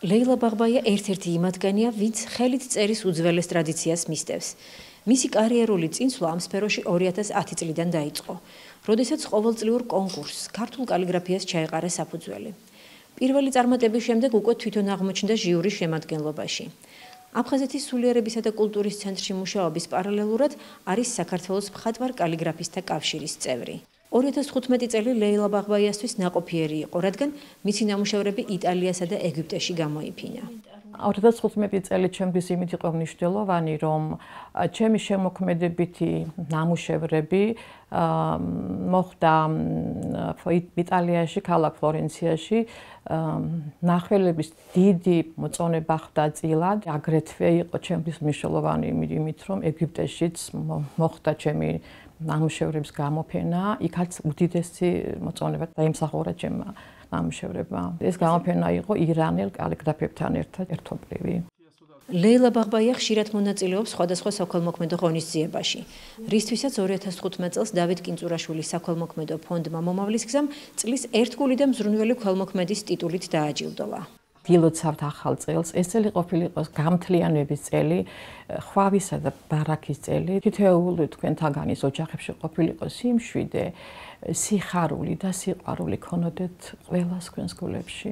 ლეილა ბაღბაია ერთ-ერთი იმათგანია, ვინც ხელით წერის უძველეს ტრადიციას მისდევს. მისი კარიერული წინსვლა ამ სფეროში 2010 წლიდან დაიწყო, როდესაც ყოველწლიურ კონკურსს ქართულ კალიგრაფიას ჩაეყარა საფუძველი. პირველი წარმატების შემდეგ უკვე თვითონ აღმოჩნდა ჟიურის შემადგენლობაში. აფხაზეთის სულიერებისა და კულტურის ცენტრში მუშაობის პარალელურად არის საქართველოს მხატვარ კალიგრაფისტთა კავშირის წევრი. 2015 წელი ლეილა ბაღბაიასთვის ნაყოფიერი იყო, რადგან მისი ნამუშევრები იტალიასა და ეგვიპტეში გამოიფინა. 2015 წელი ჩემთვის იმით იყო მნიშვნელოვანი, რომ ჩემი შემოქმედებითი ნამუშევრები მოხდა იტალიაში, ქალაქ ფლორენციაში, ნახველების დიდი მოწონება ხვდა წილად, აგრეთვე იყო ჩემთვის მნიშვნელოვანი იმით, რომ ეგვიპტეშიც მოხდა ჩემი ნამუშევრების გამოფენა, იქაც უდიდესი მოწონება დაიმსახურა ჩემმა ნამუშევრებმა. ეს გამოფენა იყო ირანელ კალიგრაფებთან ერთად ერთობლივი. ლეილა ბაღბაია ხშირად მონაწილეობს სხვადასხვა საქველმოქმედო ღონისძიებაში, რისთვისაც 2015 წელს დავით კინწურაშვილის საქველმოქმედო ფონდმა მომავლის გზამ წლის ერთგული და მზრუნველი ქველმოქმედის ტიტულით დააჯილდოვა. ვილოცავთ ახალ წელს, ეს წელი ყოფილიყო გამთლიანების წელი, ხვავისა და ბარაქის წელი, თითოეული თქვენთაგანის ოჯახებში ყოფილიყო სიმშვიდე, სიხარული და სიყვარული ქონოდეთ ყველას თქვენს გულებში.